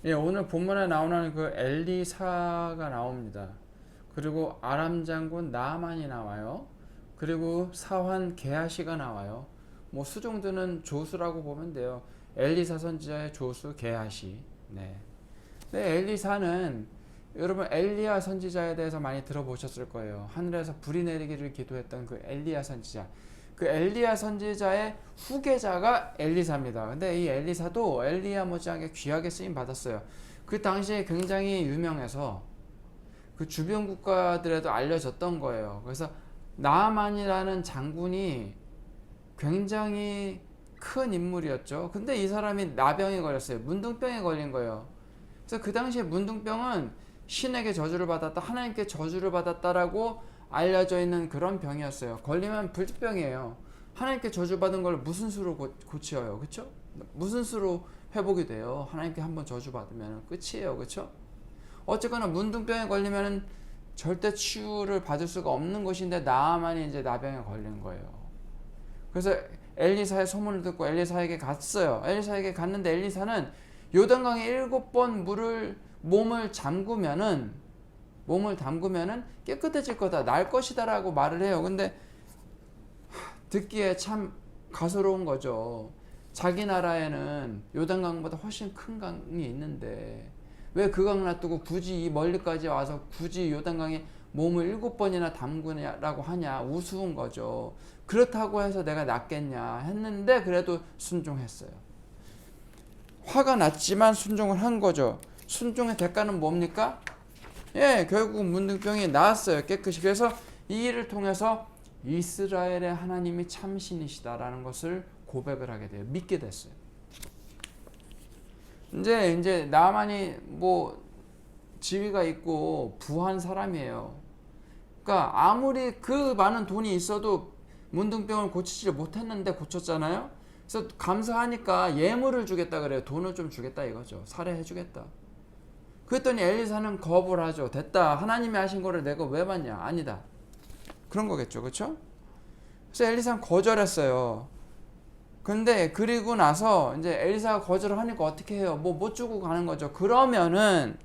예, 오늘 본문에 나오는 그 엘리사가 나옵니다. 그리고 아람 장군 나아만이 나와요. 그리고 사환 게하시가 나와요. 뭐 수종드는 조수라고 보면 돼요. 엘리사 선지자의 조수 게하시. 네. 네, 엘리사는 여러분 엘리야 선지자에 대해서 많이 들어보셨을 거예요. 하늘에서 불이 내리기를 기도했던 그 엘리야 선지자. 그 엘리야 선지자의 후계자가 엘리사입니다. 근데 이 엘리사도 엘리야 못지않게 귀하게 쓰임 받았어요. 그 당시에 굉장히 유명해서 그 주변 국가들에도 알려졌던 거예요. 그래서 나아만이라는 장군이 굉장히 큰 인물이었죠. 근데 이 사람이 나병에 걸렸어요. 문둥병에 걸린 거예요. 그래서 그 당시에 문둥병은 신에게 저주를 받았다, 하나님께 저주를 받았다라고 알려져 있는 그런 병이었어요. 걸리면 불치병이에요. 하나님께 저주받은 걸 무슨 수로 고쳐요, 그렇죠? 무슨 수로 회복이 돼요? 하나님께 한번 저주받으면 끝이에요, 그렇죠? 어쨌거나 문둥병에 걸리면 절대 치유를 받을 수가 없는 것인데 나아만이 이제 나병에 걸린 거예요. 그래서 엘리사의 소문을 듣고 엘리사에게 갔어요. 엘리사에게 갔는데 엘리사는 요단강에 7번 몸을 담그면은 깨끗해질 거다, 날 것이다라고 말을 해요. 근데 듣기에 참 가소로운 거죠. 자기 나라에는 요단강보다 훨씬 큰 강이 있는데 왜 그 강 놔두고 굳이 이 멀리까지 와서 굳이 요단강에 몸을 7번이나 담그냐라고 하냐, 우스운 거죠. 그렇다고 해서 내가 낫겠냐 했는데 그래도 순종했어요. 화가 났지만 순종을 한 거죠. 순종의 대가는 뭡니까? 예, 결국 문둥병이 나았어요, 깨끗이. 그래서 이 일을 통해서 이스라엘의 하나님이 참신이시다라는 것을 고백을 하게 돼요. 믿게 됐어요. 이제 나만이 뭐 지위가 있고 부한 사람이에요. 그러니까 아무리 그 많은 돈이 있어도 문둥병을 고치지를 못했는데 고쳤잖아요. 그래서 감사하니까 예물을 주겠다 그래요. 돈을 좀 주겠다 이거죠. 살해해 주겠다. 그랬더니 엘리사는 거부를 하죠. 됐다. 하나님이 하신 거를 내가 왜 받냐? 아니다. 그런 거겠죠. 그렇죠? 그래서 엘리사는 거절했어요. 근데 그리고 나서 이제 엘리사가 거절을 하니까 어떻게 해요? 뭐 못 주고 가는 거죠. 그러면은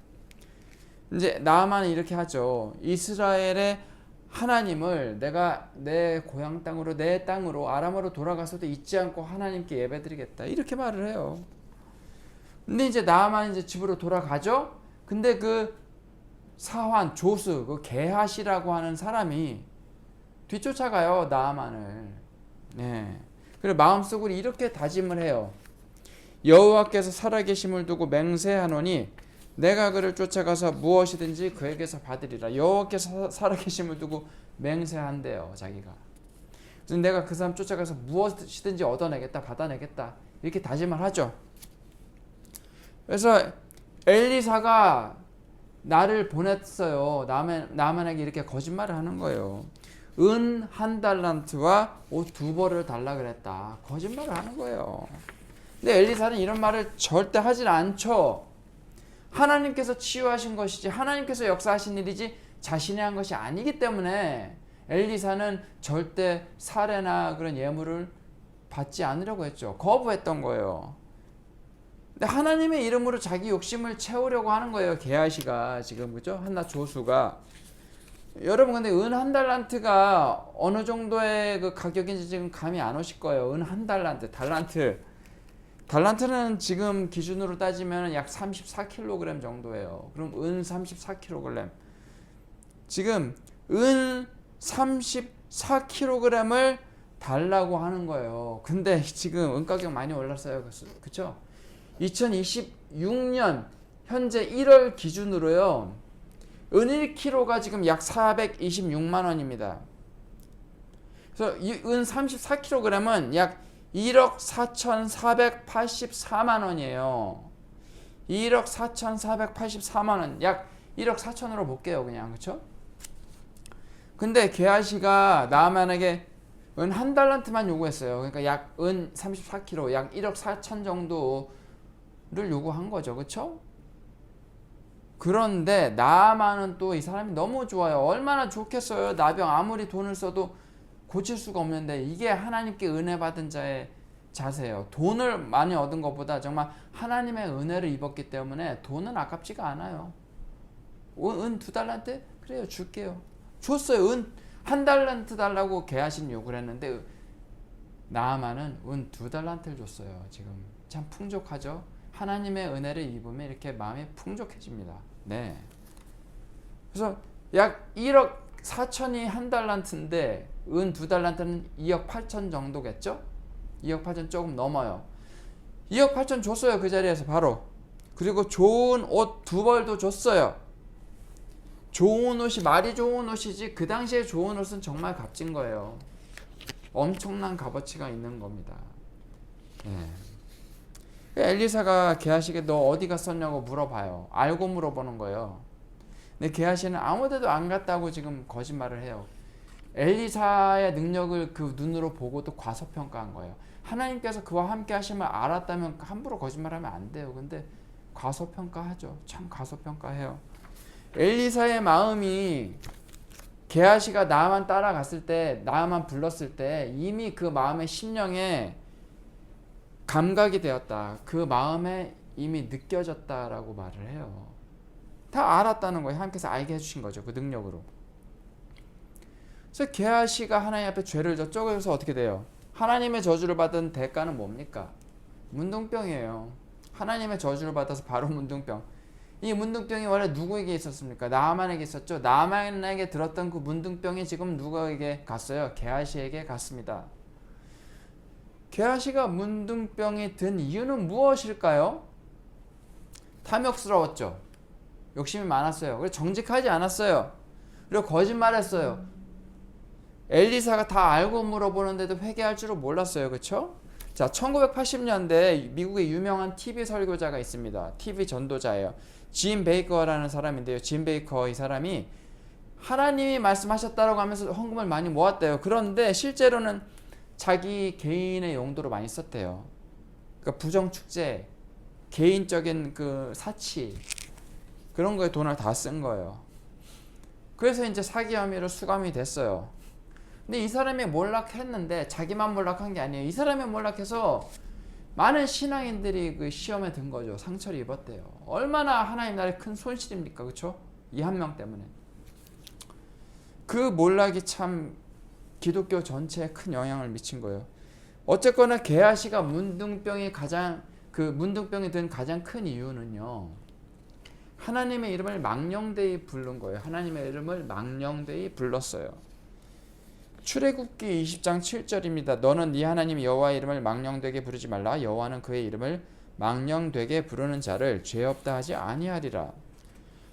이제 나아만은 이렇게 하죠. 이스라엘의 하나님을 내가 내 고향 땅으로, 내 땅으로, 아람으로 돌아가서도 잊지 않고 하나님께 예배드리겠다, 이렇게 말을 해요. 근데 이제 나아만이 이제 집으로 돌아가죠. 근데 그 사환 조수, 그 게하시라고 하는 사람이 뒤쫓아가요, 나아만을. 네. 그리고 마음속으로 이렇게 다짐을 해요. 여호와께서 살아계심을 두고 맹세하노니 내가 그를 쫓아가서 무엇이든지 그에게서 받으리라. 여호와께서 살아계심을 두고 맹세한대요, 자기가. 그래서 내가 그 사람 쫓아가서 무엇이든지 얻어내겠다, 받아내겠다, 이렇게 다짐을 하죠. 그래서 엘리사가 나를 보냈어요. 나만에게 이렇게 거짓말을 하는 거예요. 은 1달란트와 옷 2벌을 달라 그랬다. 거짓말을 하는 거예요. 근데 엘리사는 이런 말을 절대 하질 않죠. 하나님께서 치유하신 것이지, 하나님께서 역사하신 일이지 자신이 한 것이 아니기 때문에 엘리사는 절대 살해나 그런 예물을 받지 않으려고 했죠. 거부했던 거예요. 근데 하나님의 이름으로 자기 욕심을 채우려고 하는 거예요, 게하시가 지금. 그죠? 한나 조수가. 여러분, 근데 은 1달란트가 어느 정도의 그 가격인지 지금 감이 안 오실 거예요. 은 1달란트, 달란트는 지금 기준으로 따지면 약 34kg 정도예요. 그럼 은 34kg. 지금 은 34kg을 달라고 하는 거예요. 근데 지금 은 가격 많이 올랐어요. 그쵸? 2026년 현재 1월 기준으로요, 은 1kg가 지금 약 426만 원입니다. 그래서 이 은 34kg은 약 1억 4,484만 원이에요. 1억 4,484만 원, 약 1억 4천으로 볼게요, 그냥. 그쵸? 근데 게하시가 나아만에게 은 1달란트만 요구했어요. 그러니까 약 은 34kg, 약 1억 4천 정도를 요구한 거죠. 그쵸? 그런데 나아만은 또 이 사람이 너무 좋아요. 얼마나 좋겠어요. 나병 아무리 돈을 써도 고칠 수가 없는데 이게 하나님께 은혜 받은 자의 자세예요. 돈을 많이 얻은 것보다 정말 하나님의 은혜를 입었기 때문에 돈은 아깝지가 않아요. 은 2달란트? 그래요, 줄게요. 줬어요. 은 1달란트 달라고 게하시는 요구를 했는데 나아만은 은 2달란트를 줬어요. 지금 참 풍족하죠. 하나님의 은혜를 입으면 이렇게 마음이 풍족해집니다. 네. 그래서 약 1억 4천이 1달란트인데 은 2달란트는 2억 8천 정도겠죠? 2억 8천 조금 넘어요. 2억 8천 줬어요. 그 자리에서 바로. 그리고 좋은 옷 2벌도 줬어요. 좋은 옷이 말이 좋은 옷이지 그 당시에 좋은 옷은 정말 값진 거예요. 엄청난 값어치가 있는 겁니다. 예. 엘리사가 게하시에게 너 어디 갔었냐고 물어봐요. 알고 물어보는 거예요. 근데 게하시는 아무데도 안 갔다고 지금 거짓말을 해요. 엘리사의 능력을 그 눈으로 보고도 과소평가한 거예요. 하나님께서 그와 함께 하심을 알았다면 함부로 거짓말하면 안 돼요. 근데 과소평가하죠. 참 과소평가해요. 엘리사의 마음이 게하시가 나만 따라갔을 때, 나만 불렀을 때 이미 그 마음의 심령에 감각이 되었다. 그 마음에 이미 느껴졌다라고 말을 해요. 다 알았다는 거예요. 하나님께서 알게 해주신 거죠. 그 능력으로. 그래서 게하시가 하나님 앞에 죄를 졌죠. 그래서 어떻게 돼요? 하나님의 저주를 받은 대가는 뭡니까? 문둥병이에요. 하나님의 저주를 받아서 바로 문둥병. 이 문둥병이 원래 누구에게 있었습니까? 나아만에게 있었죠. 나아만에게 들었던 그 문둥병이 지금 누구에게 갔어요? 게하시에게 갔습니다. 게하시가 문둥병이 든 이유는 무엇일까요? 탐욕스러웠죠. 욕심이 많았어요. 그래서 정직하지 않았어요. 그리고 거짓말했어요. 엘리사가 다 알고 물어보는데도 회개할 줄은 몰랐어요. 그렇죠? 자, 1980년대 미국의 유명한 TV 설교자가 있습니다. TV 전도자예요. 짐 베이커라는 사람인데요. 짐 베이커 이 사람이 하나님이 말씀하셨다라고 하면서 헌금을 많이 모았대요. 그런데 실제로는 자기 개인의 용도로 많이 썼대요. 그러니까 부정축제, 개인적인 그 사치 그런 거에 돈을 다 쓴 거예요. 그래서 이제 사기 혐의로 수감이 됐어요. 근데 이 사람이 몰락했는데 자기만 몰락한 게 아니에요. 이 사람이 몰락해서 많은 신앙인들이 그 시험에 든 거죠. 상처를 입었대요. 얼마나 하나님 나라에 큰 손실입니까? 그렇죠? 이 한 명 때문에. 그 몰락이 참 기독교 전체에 큰 영향을 미친 거예요. 어쨌거나 게하시가 문둥병이 든 가장 큰 이유는요. 하나님의 이름을 망령되이 부른 거예요. 하나님의 이름을 망령되이 불렀어요. 출애굽기 20장 7절입니다. 너는 네 하나님 여호와의 이름을 망령되게 부르지 말라. 여호와는 그의 이름을 망령되게 부르는 자를 죄 없다 하지 아니하리라.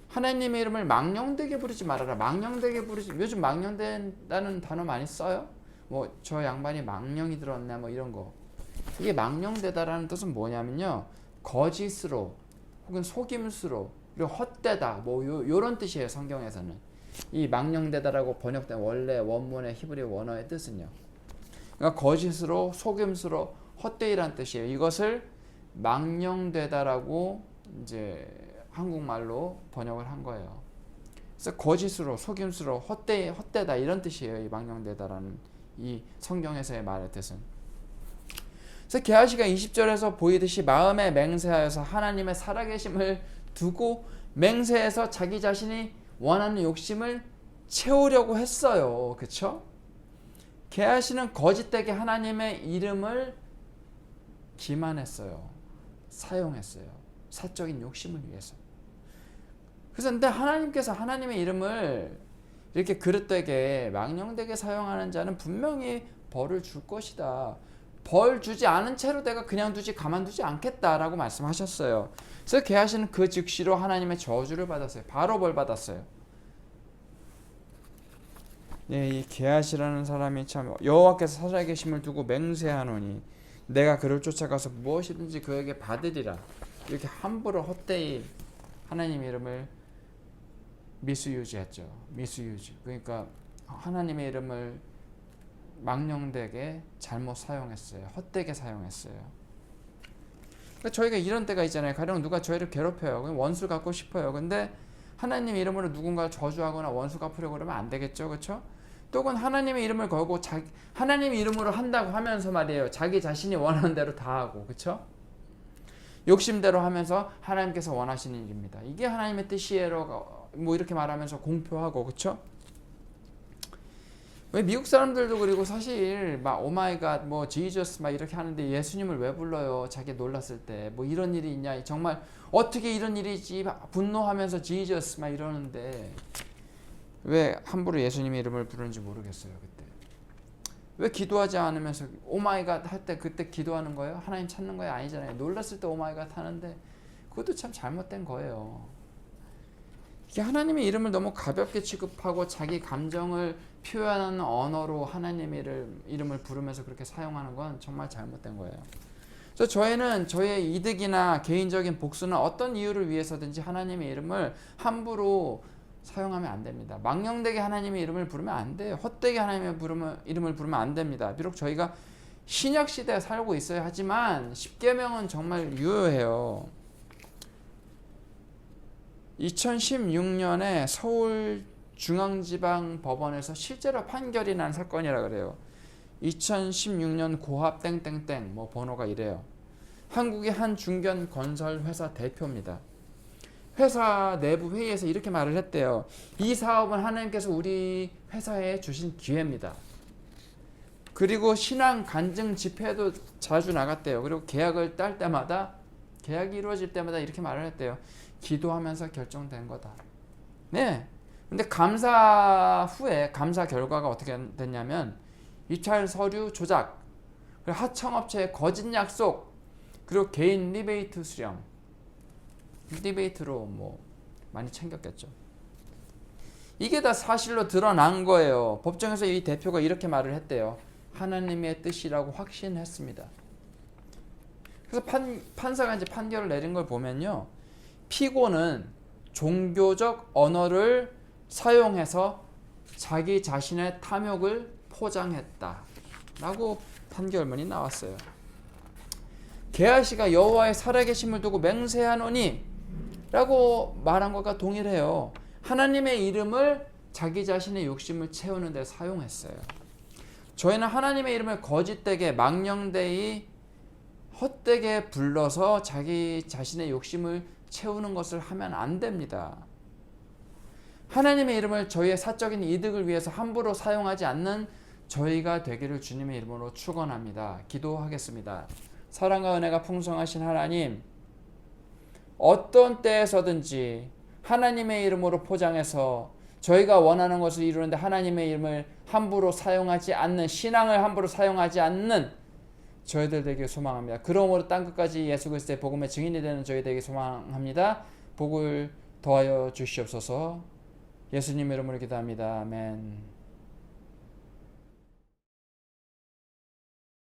하나님의 이름을 망령되게 부르지 말아라. 망령되게 부르지. 요즘 망령된다는 단어 많이 써요. 뭐 저 양반이 망령이 들었네 뭐 이런 거. 이게 망령되다라는 뜻은 뭐냐면요. 거짓으로 혹은 속임수로 그리고 헛되다 뭐 요런 뜻이에요. 성경에서는. 이 망령되다라고 번역된 원래 원문의 히브리 원어의 뜻은요. 그러니까 거짓으로 속임수로 헛되이란 뜻이에요. 이것을 망령되다라고 이제 한국말로 번역을 한 거예요. 그래서 거짓으로 속임수로 헛되다 이런 뜻이에요. 이 망령되다라는 이 성경에서의 말의 뜻은. 그래서 게하시가 20절에서 보이듯이 마음에 맹세하여서 하나님의 살아계심을 두고 맹세해서 자기 자신이 원하는 욕심을 채우려고 했어요. 그쵸? 게하시는 거짓되게 하나님의 이름을 기만했어요. 사용했어요. 사적인 욕심을 위해서. 그래서 근데 하나님께서 하나님의 이름을 이렇게 그릇되게 망령되게 사용하는 자는 분명히 벌을 줄 것이다. 벌 주지 않은 채로 내가 그냥 가만두지 않겠다라고 말씀하셨어요. 그래서 게하시는 그 즉시로 하나님의 저주를 받았어요. 바로 벌 받았어요. 네, 이 게하시라는 사람이 참 여호와께서 살아계심을 두고 맹세하노니 내가 그를 쫓아가서 무엇이든지 그에게 받으리라. 이렇게 함부로 헛되이 하나님 이름을 미스유지했죠. 미스유지. 그러니까 하나님의 이름을 망령되게 잘못 사용했어요. 헛되게 사용했어요. 그러니까 저희가 이런 때가 있잖아요. 가령 누가 저희를 괴롭혀요. 원수 갚고 싶어요. 근데 하나님 이름으로 누군가를 저주하거나 원수 갚으려고 그러면 안 되겠죠. 그렇죠? 혹은 하나님의 이름을 걸고 하나님의 이름으로 한다고 하면서 말이에요. 자기 자신이 원하는 대로 다 하고, 그렇죠? 욕심대로 하면서 하나님께서 원하시는 일입니다. 이게 하나님의 뜻이에요. 뭐 이렇게 말하면서 공표하고, 그렇죠? 왜 미국 사람들도 그리고 사실 막 오마이갓 뭐 지저스 막 이렇게 하는데 예수님을 왜 불러요? 자기 놀랐을 때 뭐 이런 일이 있냐? 정말 어떻게 이런 일이지? 분노하면서 지저스 막 이러는데 왜 함부로 예수님의 이름을 부르는지 모르겠어요. 그때 왜 기도하지 않으면서 오마이갓 할 때 그때 기도하는 거예요? 하나님 찾는 거예요? 아니잖아요. 놀랐을 때 오마이갓 하는데 그것도 참 잘못된 거예요. 이게 하나님의 이름을 너무 가볍게 취급하고 자기 감정을 표현하는 언어로 하나님의 이름을 부르면서 그렇게 사용하는 건 정말 잘못된 거예요. 그래서 저희는 저의 이득이나 개인적인 복수나 어떤 이유를 위해서든지 하나님의 이름을 함부로 사용하면 안 됩니다. 망령되게 하나님의 이름을 부르면 안 돼요. 헛되게 하나님의 이름을 부르면 안 됩니다. 비록 저희가 신약 시대에 살고 있어야 하지만 십계명은 정말 유효해요. 2016년에 서울중앙지방법원에서 실제로 판결이 난 사건이라 그래요. 2016년 고합 땡땡땡 뭐 번호가 이래요. 한국의 한 중견 건설 회사 대표입니다. 회사 내부 회의에서 이렇게 말을 했대요. 이 사업은 하나님께서 우리 회사에 주신 기회입니다. 그리고 신앙 간증 집회도 자주 나갔대요. 그리고 계약을 딸 때마다 계약이 이루어질 때마다 이렇게 말을 했대요. 기도하면서 결정된 거다. 네. 근데 감사 후에 감사 결과가 어떻게 됐냐면 입찰 서류 조작, 그리고 하청업체의 거짓 약속, 그리고 개인 리베이트 수령. 리베이트로 뭐 많이 챙겼겠죠. 이게 다 사실로 드러난 거예요. 법정에서 이 대표가 이렇게 말을 했대요. 하나님의 뜻이라고 확신했습니다. 그래서 판사가 이제 판결을 내린 걸 보면요. 피고는 종교적 언어를 사용해서 자기 자신의 탐욕을 포장했다 라고 판결문이 나왔어요. 게하시가 여호와의 살아계심을 두고 맹세하노니 라고 말한 것과 동일해요. 하나님의 이름을 자기 자신의 욕심을 채우는 데 사용했어요. 저희는 하나님의 이름을 거짓되게 망령되이 헛되게 불러서 자기 자신의 욕심을 채우는 것을 하면 안 됩니다. 하나님의 이름을 저희의 사적인 이득을 위해서 함부로 사용하지 않는 저희가 되기를 주님의 이름으로 축원합니다. 기도하겠습니다. 사랑과 은혜가 풍성하신 하나님, 어떤 때에서든지 하나님의 이름으로 포장해서 저희가 원하는 것을 이루는데 하나님의 이름을 함부로 사용하지 않는, 신앙을 함부로 사용하지 않는 저희들 되길 소망합니다. 그러므로 땅끝까지 예수 그리스도의 복음의 증인이 되는 저희 되길 소망합니다. 복을 더하여 주시옵소서. 예수님 이름으로 기도합니다. 아멘.